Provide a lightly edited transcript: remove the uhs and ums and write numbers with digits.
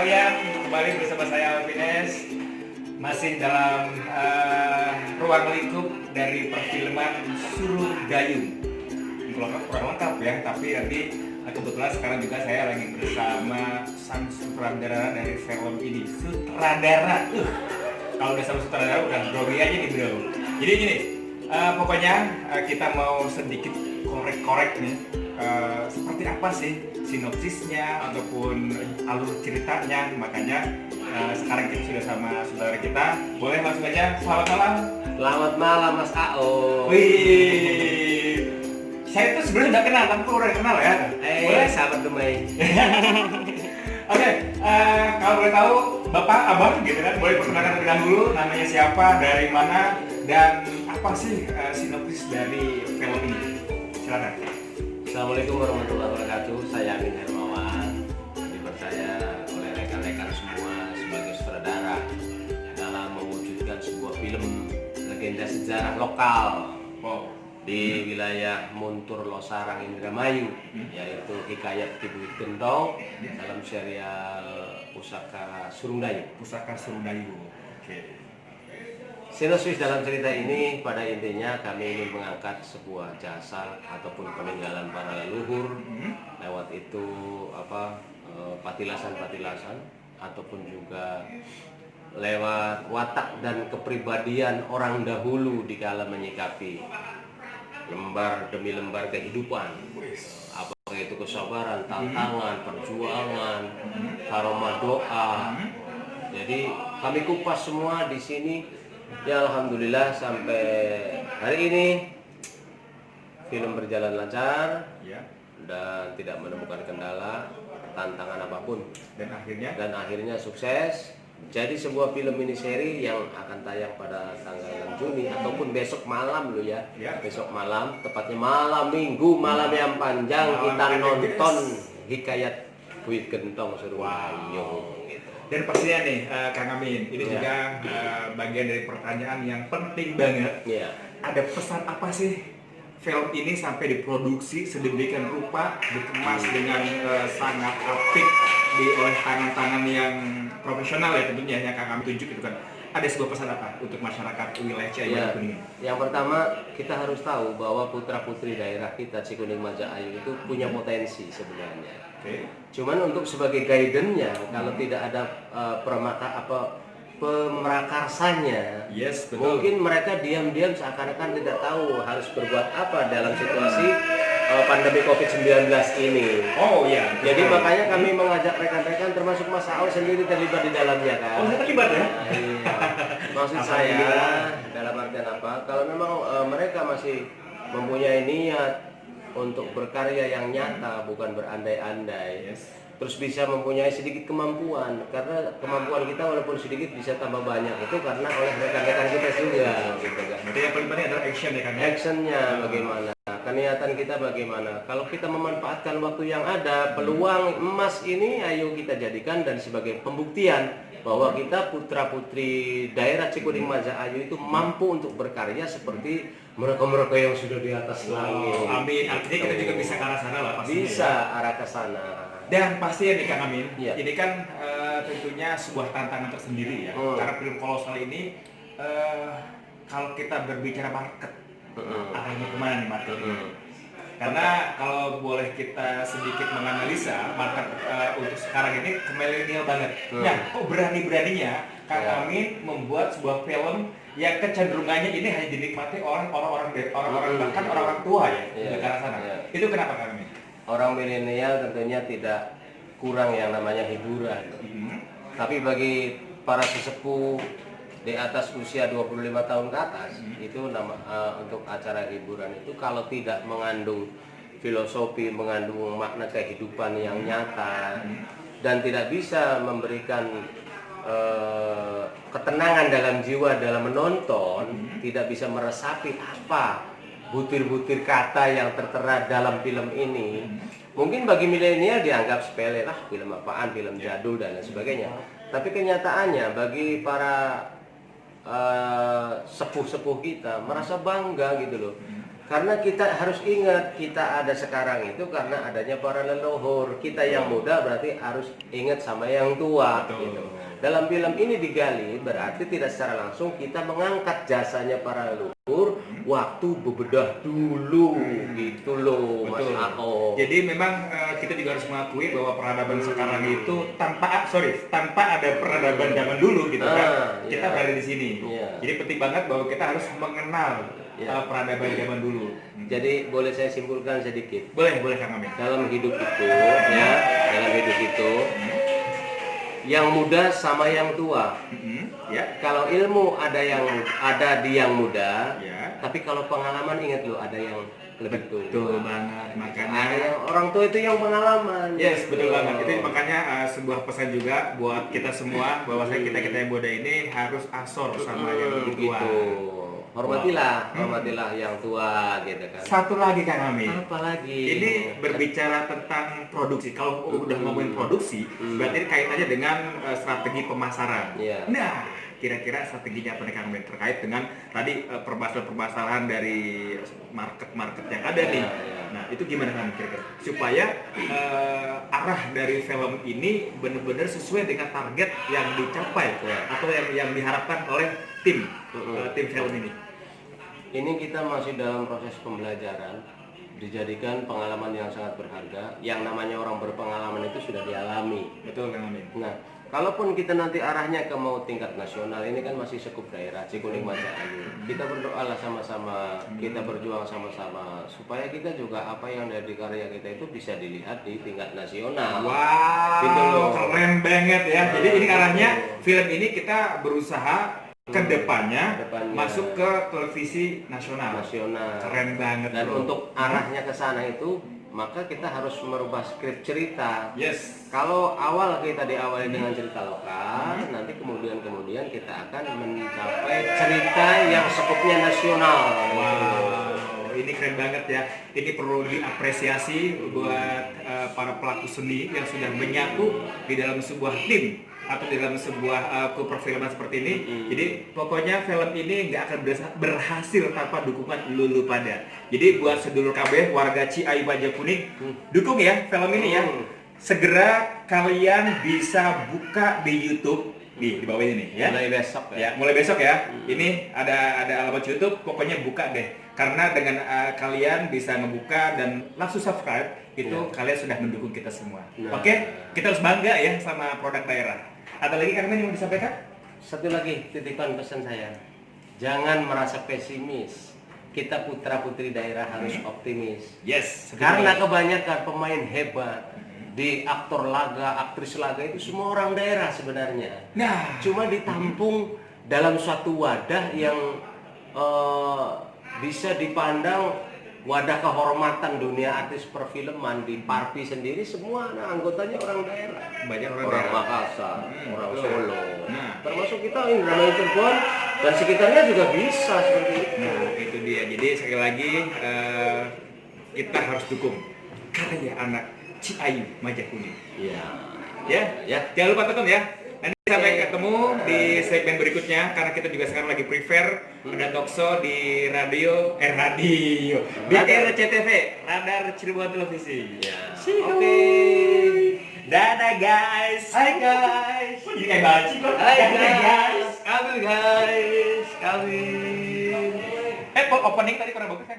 sekalian, kembali bersama saya Alvines. Masih dalam ruang lingkup dari perfilman Surugayung. Kurang lengkap ya, tapi nanti kebetulan sekarang juga saya lagi bersama sang sutradara dari film ini. Sutradara, kalau udah sama sutradara udah grogi aja nih bro. Jadi gini, pokoknya kita mau sedikit korek-korek nih. Seperti apa sih sinopsisnya ataupun alur ceritanya, makanya sekarang kita sudah sama saudara kita. Boleh langsung aja, selamat malam. Selamat malam Mas AO. Wih, saya tuh sebenarnya udah kenal, tapi udah kenal ya. Boleh? Sahabat Dumai. Oke, kalau boleh tahu Bapak, Abang gitu kan, boleh perkenalkan terlebih dahulu, namanya siapa, dari mana, dan apa sih sinopsis dari film ini? Silakan. Assalamualaikum warahmatullahi wabarakatuh. Saya Amin Hermawan, dipercaya oleh rekan-rekan semua sebagai sutradara dalam mewujudkan sebuah film legenda sejarah lokal di wilayah Muntur Losarang Indramayu, yaitu Hikayat Ki Buyut Gentong dalam serial Pusaka Surungdayu. Pusaka Surungdayu. Oke. Sinopsis dalam cerita ini pada intinya kami ingin mengangkat sebuah jasa ataupun peninggalan para leluhur, lewat itu patilasan-patilasan ataupun juga lewat watak dan kepribadian orang dahulu di kala menyikapi lembar demi lembar kehidupan, apakah itu kesabaran, tantangan, perjuangan, karomah doa. Jadi kami kupas semua di sini. Ya alhamdulillah sampai hari ini film berjalan lancar dan tidak menemukan kendala, tantangan apapun, dan akhirnya sukses. Jadi sebuah film mini seri yang akan tayang pada tanggal 6 Juni ataupun besok malam loh ya. Besok malam, tepatnya malam Minggu, malam yang panjang kita nonton Hikayat Buyut Gentong Surungdayu. Dan pastinya nih Kang Amin, ini juga bagian dari pertanyaan yang penting banget. Ada pesan apa sih film ini sampai diproduksi sedemikian rupa, dikemas dengan sangat apik oleh tangan-tangan yang profesional ya tentunya yang Kang Amin tunjuk itu kan. Ada sebuah pesan apa untuk masyarakat wilayah Cirebon Kuningan? Yang pertama, kita harus tahu bahwa putra-putri daerah kita Cikuning Majaayu itu punya potensi sebenarnya. Cuman untuk sebagai guidance-nya, kalau tidak ada pemerakarsanya, mungkin mereka diam-diam seakan-akan tidak tahu harus berbuat apa dalam situasi pandemi COVID-19 ini. Jadi makanya kami mengajak rekan-rekan termasuk Mas Aul sendiri terlibat di dalamnya kan. Terlibat ya? Iya. Maksud saya dalam artian apa? Kalau memang mereka masih mempunyai niat untuk berkarya yang nyata, bukan berandai-andai, terus bisa mempunyai sedikit kemampuan, karena kemampuan kita walaupun sedikit bisa tambah banyak itu karena oleh rekan-rekan kita juga gitu kan. Jadi yang paling penting adalah action ya kan? Actionnya bagaimana, keniatan kita bagaimana. Kalau kita memanfaatkan waktu yang ada, peluang emas ini ayo kita jadikan dan sebagai pembuktian bahwa kita putra-putri daerah Cikuning Majaayu itu mampu untuk berkarya seperti mereka-mereka yang sudah di atas langit. Amin. Artinya kita juga bisa ke arah sana lah pastinya. Bisa arah ke sana. Dan pastinya nih Kang Amin, ini kan tentunya sebuah tantangan tersendiri ya. Karena film kolosal ini kalau kita berbicara market, arahnya kemana nih market ini? Karena kalau boleh kita sedikit menganalisa market untuk sekarang ini ke milenial banget. Nah, kok berani-beraninya Kang Amin membuat sebuah film yang kecenderungannya ini hanya dinikmati orang-orang bahkan orang-orang tua ya di arah sana. Itu kenapa Kang Amin? Orang milenial tentunya tidak kurang yang namanya hiburan. Tapi bagi para sesepuh di atas usia 25 tahun ke atas, itu untuk acara hiburan itu kalau tidak mengandung filosofi, mengandung makna kehidupan yang nyata, dan tidak bisa memberikan ketenangan dalam jiwa dalam menonton, tidak bisa meresapi apa butir-butir kata yang tertera dalam film ini, mungkin bagi milenial dianggap sepele lah, film apaan, film jadul dan lain sebagainya. Tapi kenyataannya bagi para sepuh-sepuh kita merasa bangga gitu loh. Karena kita harus ingat kita ada sekarang itu karena adanya para leluhur. Kita yang muda berarti harus ingat sama yang tua. Betul. Gitu. Dalam film ini digali berarti tidak secara langsung kita mengangkat jasanya para leluhur waktu bebedah dulu gitu loh Mas Betul. Ako. Jadi memang kita juga harus mengakui bahwa peradaban sekarang itu tanpa ada peradaban zaman dulu gitu kan. Kita Iya. berada di sini. Iya. Jadi penting banget bahwa kita harus mengenal Iya. peradaban zaman dulu. Jadi boleh saya simpulkan sedikit. Boleh Kang Amin. Dalam hidup itu ya, dalam hidup itu yang muda sama yang tua. Ya. Kalau ilmu ada di yang muda, Ya. tapi kalau pengalaman ingat lo ada yang lebih tua. Betul banget. Makanya Ada yang orang tua itu yang pengalaman. yes, betul Gitu. banget. Itu makanya sebuah pesan juga buat kita semua bahwa kita yang muda ini harus asor sama yang lebih tua. Gitu. Hormatilah yang tua gitu kan. Satu lagi Kang Amin. Apalagi Ini berbicara tentang produksi. Kalau udah ngomongin produksi, berarti kaitannya dengan strategi pemasaran. Iya. Nah, kira-kira strateginya apa nih Kang Amin terkait dengan tadi permasalahan dari market yang ada nih. Iya. Nah, itu gimana Kang kira-kira? Supaya arah dari film ini benar-benar sesuai dengan target yang dicapai atau yang diharapkan oleh tim film ini. Ini kita masih dalam proses pembelajaran, dijadikan pengalaman yang sangat berharga. Yang namanya orang berpengalaman itu sudah dialami. Betul Kang Amin. Nah, kalaupun kita nanti arahnya ke mau tingkat nasional, ini kan masih sekup daerah, Cikuning Majaanyu. Kita berdoalah sama-sama, kita berjuang sama-sama, supaya kita juga apa yang dari karya kita itu bisa dilihat di tingkat nasional. Wow, Gitu loh. keren banget ya. Jadi ini arahnya film ini kita berusaha ke depannya masuk ke televisi nasional. Keren banget. Dan bro. untuk arahnya ke sana itu, maka kita harus merubah skrip cerita. Yes. Kalau awal kita diawali dengan cerita lokal, nanti kemudian kita akan mencapai cerita yang skopnya nasional. Wow, ini keren banget ya. Ini perlu diapresiasi buat para pelaku seni yang sudah menyatu di dalam sebuah tim atau di dalam sebuah perfilman seperti ini. Jadi pokoknya film ini nggak akan berhasil tanpa dukungan lulu pada. Jadi buat sedulur KB warga Ciayu Majakuning, dukung ya film ini ya. Segera kalian bisa buka di YouTube di bawah ini ya. Mulai besok ya. Mulai besok ya. Ini ada alamat YouTube, pokoknya buka deh. Karena dengan kalian bisa ngebuka dan langsung subscribe, itu kalian sudah mendukung kita semua. Nah. Oke, kita harus bangga ya sama produk daerah. Ada lagi Kang Amin yang mau disampaikan? Satu lagi titipan pesan saya, jangan merasa pesimis. Kita putra putri daerah harus optimis. Yes. Karena kebanyakan pemain hebat di aktor laga, aktris laga itu semua orang daerah sebenarnya. Nah, Cuma ditampung dalam suatu wadah yang bisa dipandang wadah kehormatan dunia artis perfilman. Di Parpi sendiri semua anggotanya orang daerah. banyak orang Orang daerah. Makassar, orang betul. Solo. Nah. Termasuk kita Indramayu Cirebon dan sekitarnya juga bisa seperti itu. Nah, itu dia. Jadi sekali lagi kita harus dukung karya anak Ciayu Majakuning. Iya. Ya. Jangan lupa tonton ya. Nanti sampai ketemu di segmen berikutnya karena kita juga sekarang lagi prepare ada talkshow di radio di RCTV, Radar Cirebon Televisi. Ya. Oke. Dadah guys. Hai guys. Kok jadi kayak baci kok? Hai Dadah guys. Kami guys. Kami. Opening tadi kurang bagus kan?